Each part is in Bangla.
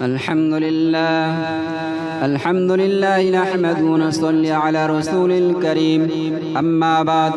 الحمد لله نحمده ونصلي على رسول الكريم أما بعد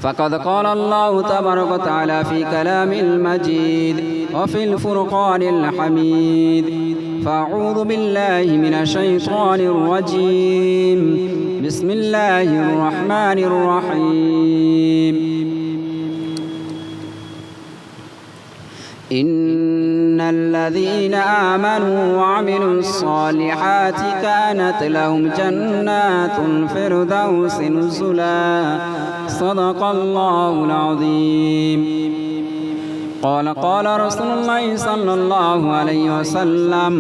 فقد قال الله تبارك وتعالى في كلام المجيد وفي الفرقان الحميد فأعوذ بالله من الشيطان الرجيم بسم الله الرحمن الرحيم إن الذين آمنوا وعملوا الصالحات كانت لهم جنات الفردوس نزلا صدق الله العظيم قال رسول الله صلى الله عليه وسلم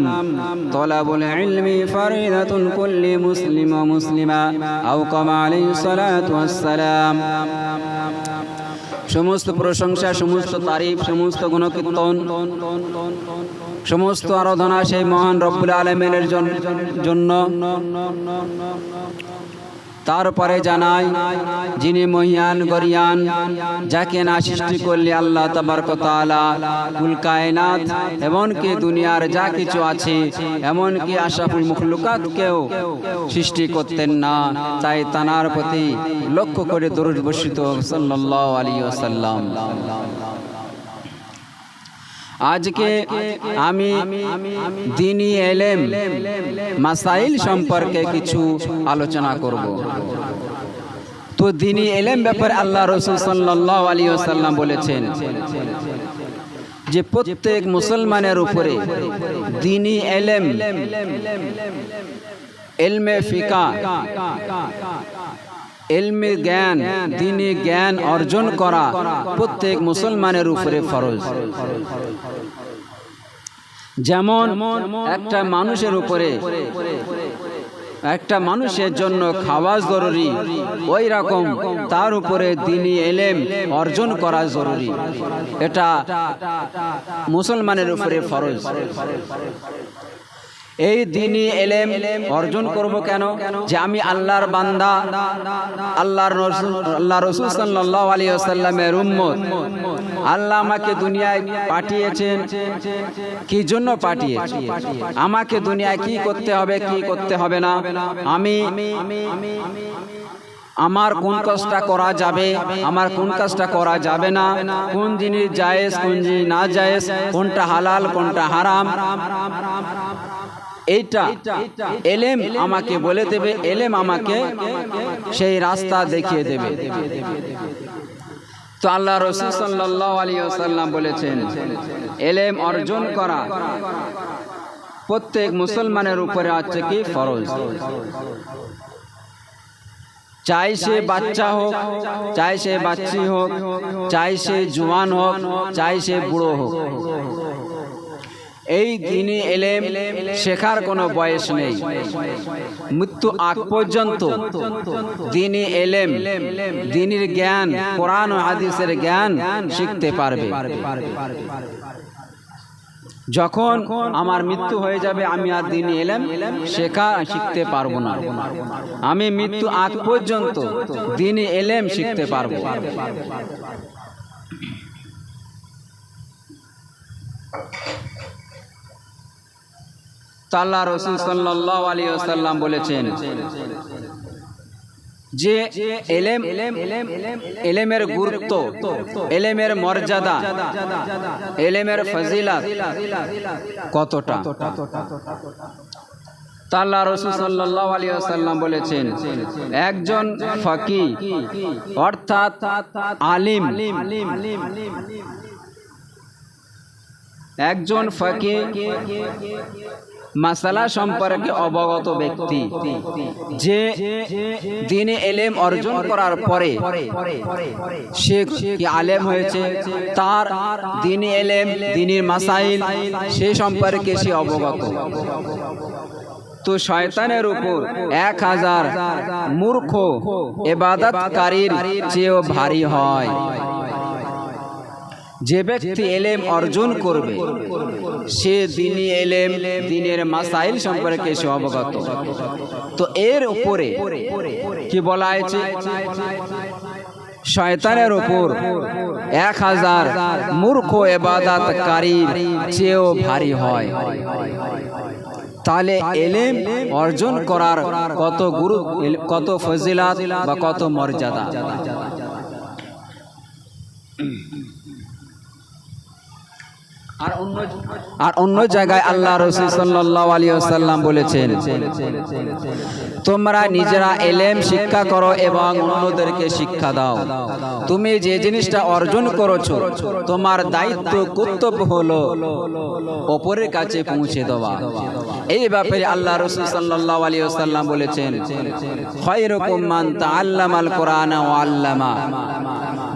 طلب العلم فريضة كل مسلم ومسلمة أو كما عليه الصلاة والسلام সমস্ত প্রশংসা, সমস্ত তারিফ, সমস্ত গুণকীর্তন, সমস্ত আরাধনা সেই মহান রব্বুল আলামিনের জন্য। তারপরে জানাই যিনি মহিয়ান গরিয়ান, যাকে না সৃষ্টি করলে আল্লাহ তাবারক ওয়া তাআলা কুল কায়নাত এমনকি দুনিয়ার যা কিছু আছে এমনকি আশরাফুল মখলুকাতকেও সৃষ্টি করতেন না, তাই তানার প্রতি লক্ষ্য করে দরুদ বর্ষিত সাল্লাল্লাহু আলাইহি ওয়াসাল্লাম। আজকে আমি দ্বীনি ইলম মাসাইল সম্পর্কে কিছু আলোচনা করব। তো দ্বীনি ইলম ব্যাপারে আল্লাহ রাসূল সাল্লাল্লাহু আলাইহি ওয়াসাল্লাম বলেছেন যে প্রত্যেক মুসলমানের উপরে দ্বীনি ইলম, ইলমে ফিকা, ইলমে জ্ঞান, দ্বীনি জ্ঞান অর্জন করা প্রত্যেক মুসলমানের উপরে ফরজ। যেমন একটা মানুষের উপরে, একটা মানুষের জন্য খাওয়া জরুরি, ওই রকম তার উপরে দ্বীনি ইলম অর্জন করা জরুরি। এটা মুসলমানের উপরে ফরজ। এই দ্বীনি ইলম অর্জন করব কেন? যে আমি আল্লাহর বান্দা, আল্লাহ রাসূল সাল্লাল্লাহু আলাইহি ওয়াসাল্লামের উম্মত। আল্লাহ আমাকে দুনিয়ায় পাঠিয়েছেন, কি জন্য পাঠিয়েছেন? আমাকে দুনিয়ায় কি করতে হবে, কি করতে হবে না, আমি আমার কোন কাজটা করা যাবে, আমার কোন কাজটা করা যাবে না, কোন জিনিস জায়েজ, কোন জিনিস না জায়েজ, কোনটা হালাল, কোনটা হারাম, এইটা ইলম আমাকে বলে দেবে, ইলম আমাকে সেই রাস্তা দেখিয়ে দেবে। তো আল্লাহ রাসূল সাল্লাল্লাহু আলাইহি ওয়াসাল্লাম বলেছেন ইলম অর্জন করা প্রত্যেক মুসলমানের উপরে আছে কি ফরজ। চাই সে বাচ্চা হোক, চাই সে বাচ্চি হোক, চাই সে জওয়ান হোক, চাই সে বুড়ো হোক, এই দ্বীনি ইলম শেখার কোনো বয়স নেই। মৃত্যু আগ পর্যন্ত দ্বীনি ইলম, দ্বীনের জ্ঞান, কোরআন ও হাদিসের জ্ঞান শিখতে পারবে। যখন আমার মৃত্যু হয়ে যাবে আমি আর দ্বীনি ইলম শিখতে পারবো না। আমি মৃত্যু আগ পর্যন্ত দ্বীনি ইলম শিখতে পারবো। আল্লাহ রাসূল সাল্লাল্লাহু আলাইহি ওয়াসাল্লাম বলেছেন যে ইলমের গুরুত্ব, ইলমের মর্যাদা, ইলমের ফজিলত কতটা। আল্লাহ রাসূল সাল্লাল্লাহু আলাইহি ওয়াসাল্লাম বলেছেন একজন ফাকিহ অর্থাৎ আলিম, একজন ফাকিহ মাসালা সম্পর্কে অবগত ব্যক্তি, যে দ্বীনি ইলম অর্জন করার পরে সে কি আলেম হয়েছে, তার দ্বীনি ইলম, দ্বীনের মাসাইল সে সম্পর্কে সে অবগত। তো শয়তানের উপর 1000 মূর্খ ইবাদতকারীর চেয়েও ভারী হয়। যে ব্যক্তি ইলম অর্জন করবে সে দ্বীনি ইলম, দ্বীনের মাসাইল সম্পর্কে সে অবগত। তো এর উপরে কি বলা হয়েছে? শয়তানের উপর 1000 মূর্খ ইবাদতকারীর চেয়েও ভারী হয়। তাহলে ইলম অর্জন করার কত গুরুত্ব, কত ফজিলত বা কত মর্যাদা। আর অন্য জায়গায় আল্লাহ রাসূল সাল্লাল্লাহু আলাইহি ওয়াসাল্লাম বলেছেন, তোমরা নিজেরা ইলম শিক্ষা করো এবং অন্যদেরকে শিক্ষা দাও। তুমি যে জিনিসটা অর্জন করেছো তোমার দায়িত্ব কর্তব্য হলো অপরের কাছে পৌঁছে দেওয়া। এই ব্যাপারে আল্লাহ রাসূল সাল্লাল্লাহু আলাইহি ওয়াসাল্লাম বলেছেন, খায়রুকুম মান তাআল্লামাল কুরআনা ওয়া আল্লামা।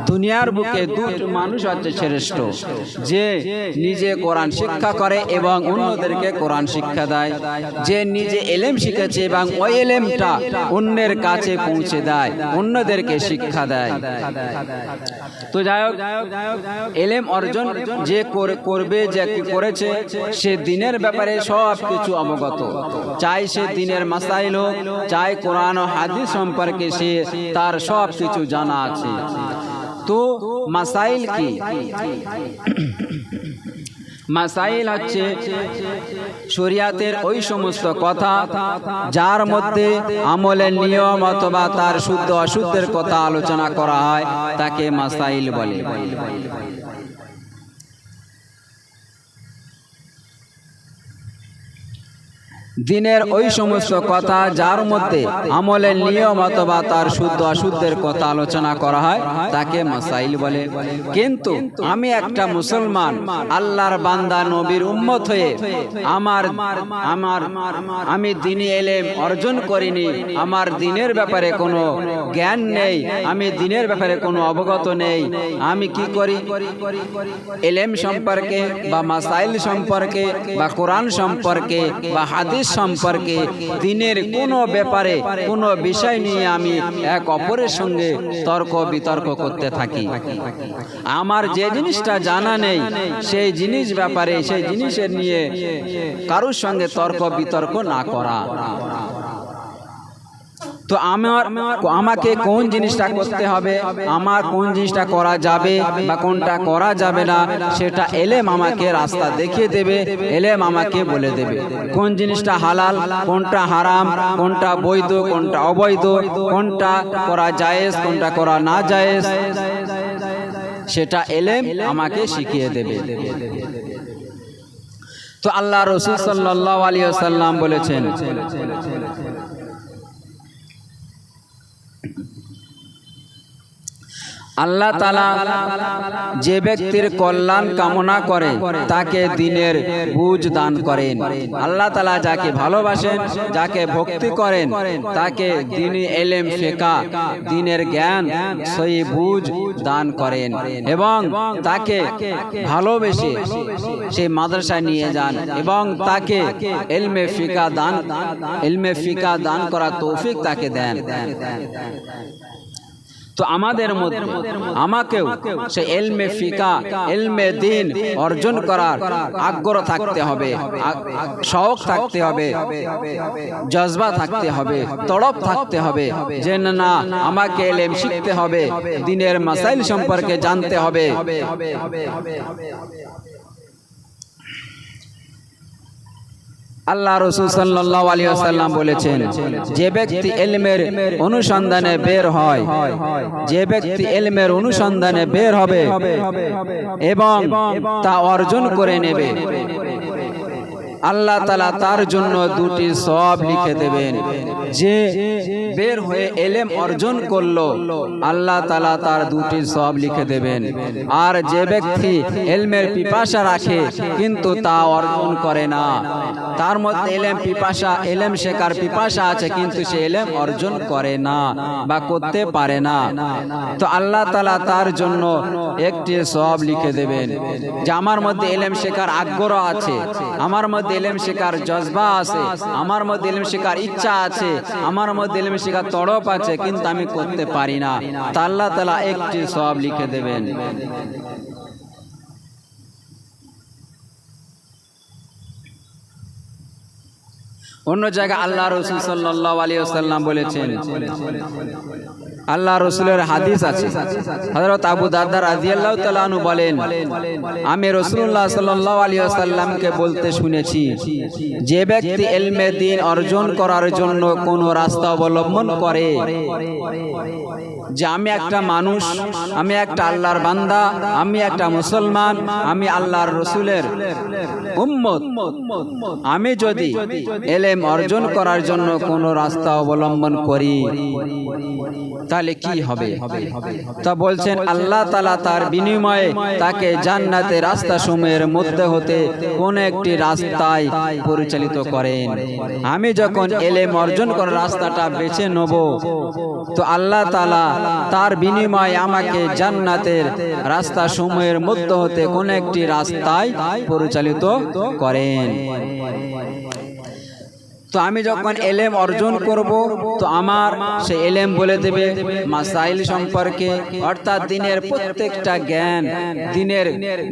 দুনিয়ার বুকে দুটো মানুষ আছে শ্রেষ্ঠ, যে নিজে কোরআন শিক্ষা করে এবং অন্যদেরকে কোরআন শিক্ষা দেয়, যে নিজে ইলম শিখেছে এবং ওই ইলমটা অন্যের কাছে পৌঁছে দেয়, অন্যদেরকে শিক্ষা দেয়। তো যাই হোক, ইলম অর্জন যে করবে, যে করেছে, সে দিনের ব্যাপারে সব কিছু অবগত, চাই সে দিনের মাসাইল হোক, চাই কোরআন ও হাদিস সম্পর্কে সে তার সব কিছু জানা আছে। তো মাসাইল কি? মাসাইল হচ্ছে শরিয়াতের ওই সমস্ত কথা যার মধ্যে আমলের নিয়ম অথবা তার শুদ্ধ অশুদ্ধের কথা আলোচনা করা হয়, তাকে মাসাইল বলে। দিনের ওই সমস্ত কথা যার মধ্যে আমলের নিয়ম অথবা তার শুদ্ধ অশুদ্ধের কথা আলোচনা করা হয়, তাকে মাসাইল বলে। কিন্তু আমি একটা মুসলমান, আল্লাহর বান্দা, নবীর উম্মত হয়ে আমি দ্বীনি ইলম অর্জন করিনি, আমার দ্বীনের ব্যাপারে কোনো জ্ঞান নেই, আমি দ্বীনের ব্যাপারে কোনো অবগত নেই, আমি কি করি? ইলম সম্পর্কে বা মাসাইল সম্পর্কে বা কোরআন সম্পর্কে বা হাদিস সম্পর্কে, দিনের কোনো ব্যাপারে কোনো বিষয় নিয়ে আমি এক অপরের সঙ্গে তর্ক বিতর্ক করতে থাকি। আমার যে জিনিসটা জানা নেই সেই জিনিস ব্যাপারে, সেই জিনিসের নিয়ে কারোর সঙ্গে তর্ক বিতর্ক না করা। তো আমাকে কোন জিনিসটা করতে হবে, আমার কোন জিনিসটা করা যাবে বা কোনটা করা যাবে না, সেটা ইলম আমাকে রাস্তা দেখিয়ে দেবে, ইলম আমাকে বলে দেবে। কোন জিনিসটা হালাল, কোনটা হারাম, কোনটা বৈধ, কোনটা অবৈধ, কোনটা করা জায়েজ, কোনটা করা না জায়েজ, সেটা ইলম আমাকে শিখিয়ে দেবে। তো আল্লাহ রাসূল সাল্লাল্লাহু আলাইহি ওয়াসাল্লাম বলেছেন, আল্লাহ তাআলা যে ব্যক্তির কল্যাণ কামনা করে তাকে দ্বীনের বুঝ দান করেন। আল্লাহ তাআলা যাকে ভালোবাসেন, যাকে ভক্তি করেন, তাকে দ্বীনি ইলম, ফিকহ, দ্বীনের জ্ঞান, সহি বুঝ দান করেন এবং তাকে ভালোবেসে সেই মাদ্রাসায় নিয়ে যান এবং তাকে ইলমে ফিকহ দান করার তৌফিক তাকে দেন। তো আমাদের মধ্যে আমাকেও সেই ইলমে ফিকহ, ইলমে দ্বীন অর্জন করার আগ্রহ থাকতে হবে, শৌক থাকতে হবে, জজবা থাকতে হবে, তড়প থাকতে হবে, যে না আমাকে ইলম শিখতে হবে, দ্বীনের মাসাইল সম্পর্কে জানতে হবে। আল্লাহ রাসূল সাল্লাল্লাহু আলাইহি ওয়াসাল্লাম বলেছেন, যে ব্যক্তি ইলমের অনুসন্ধানে বের হয়, যে ব্যক্তি ইলমের অনুসন্ধানে বের হবে এবং তা অর্জন করে নেবে, আল্লাহ তাআলা তার জন্য দুটি সওয়াব লিখে দেবেন। যে বের হয়ে ইলম অর্জন করলো, আল্লাহ তাআলা তার দুটি সওয়াব লিখে দেবেন। আর যে ব্যক্তি ইলমের পিপাসা রাখে কিন্তু তা অর্জন করে না, তার মধ্যে ইলম শেখার পিপাসা আছে কিন্তু সে ইলম অর্জন করে না বা করতে পারে না, তো আল্লাহ তাআলা তার জন্য একটি সওয়াব লিখে দেবেন। যে আমার মধ্যে ইলম শেখার আগ্রহ আছে, আমার মধ্যে ইলম শেখার জজবা আছে, আমার মধ্যে ইলম শেখার ইচ্ছা আছে, আমার মধ্যে ইলম শেখার তড়প আছে, কিন্তু আমি করতে পারি না, তা আল্লাহ তাআলা একটি সওয়াব লিখে দেবেন। অন্য জায়গায় আল্লাহ রাসূল সাল্লাল্লাহু আলাইহি ওয়াসাল্লাম বলেছেন, আল্লাহ রসুলের হাদিস আছে, হযরত আবু দারদা রাদিয়াল্লাহু তাআলা আনহু বলেন, আমি রাসূলুল্লাহ সাল্লাল্লাহু আলাইহি ওয়াসাল্লামকে বলতে শুনেছি, যে ব্যক্তি ইলমে দ্বীন অর্জন করার জন্য কোন রাস্তা অবলম্বন করে, যে আমি একটা মানুষ, আমি একটা আল্লাহর বান্দা, আমি একটা মুসলমান, আমি আল্লাহর রসুলের উম্মত, আমি যদি ইলম অর্জন করার জন্য কোন রাস্তা অবলম্বন করি তাহলে কি হবে? তা বলছেন আল্লাহ তাআলা তার বিনিময়ে তাকে জান্নাতের রাস্তাসমূহের মধ্যে হতে কোন একটি রাস্তায় পরিচালিত করেন। আমি যখন ইলম অর্জন করার রাস্তাটা বেছে নেব, তো আল্লাহ তাআলা তার বিনিময়ে আমাকে জান্নাতের রাস্তাসমূহের মধ্যে হতে কোন একটি রাস্তায় পরিচালিত করেন। তো আমি যখন ইলম অর্জন করব, তো আমার সেই ইলম বলে দেবে মাসাইল সম্পর্কে, অর্থাৎ দিনের প্রত্যেকটা জ্ঞান, দিনের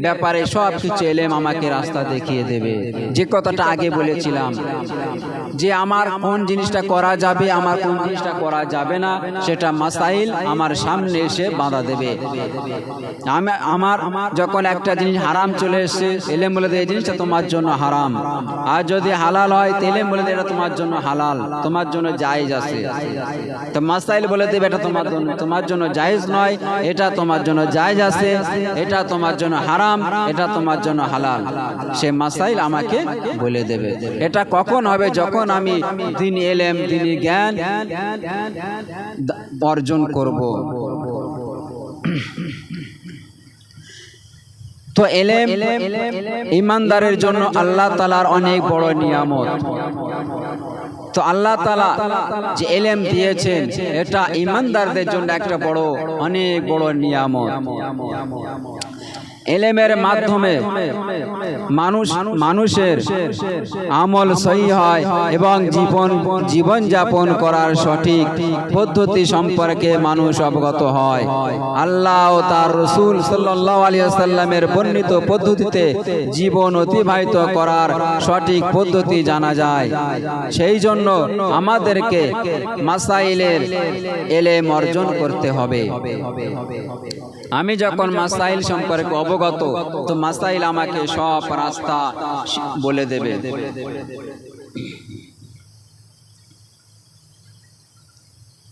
ব্যাপারে সব কিছু ইলম আমাকে রাস্তা দেখিয়ে দেবে। যে কথাটা আগে বলেছিলাম যে আমার কোন জিনিসটা করা যাবে, আমার কোন জিনিসটা করা যাবে না, সেটা মাসাইল আমার সামনে এসে বাঁধা দেবে। আমার যখন একটা জিনিস হারাম চলে এসছে, ইলম বলে দেবে এই জিনিসটা তোমার জন্য হারাম, আর যদি হালাল হয় তো ইলম বলে দেবে তোমার জন্য হালাল, তোমার জন্য জায়েজ আছে। তো মাসাইল বলে দেবে এটা তোমার জন্য জায়েজ নয়, এটা তোমার জন্য জায়েজ আছে, এটা তোমার জন্য হারাম, এটা তোমার জন্য হালাল। সে মাসাইল আমাকে বলে দেবে। এটা কখন হবে? যখন আমি দ্বীনি ইলম, দ্বীনি জ্ঞান অর্জন করব। তো ইলম ঈমানদারের জন্য আল্লাহ তাআলার অনেক বড় নিয়ামত। তো আল্লাহ তাআলা যে ইলম দিয়েছেন, এটা ঈমানদারদের জন্য একটা বড়, অনেক বড় নিয়ামত। ইলমের মাধ্যমে মানুষের আমল সহি হয় এবং জীবন যাপন করার সঠিক পদ্ধতি সম্পর্কে মানুষ অবগত হয়। আল্লাহ ও তার রাসূল সাল্লাল্লাহু আলাইহি ওয়াসাল্লামের বর্ণিত পদ্ধতিতে জীবন অতিবাহিত করার সঠিক পদ্ধতি জানা যায়। সেই জন্য আমাদেরকে মাসাইলের ইলম অর্জন করতে হবে। আমি যখন মাসাইল সম্পর্কে অবগত, তো মাসাইল আমাকে সব রাস্তা বলে দেবে।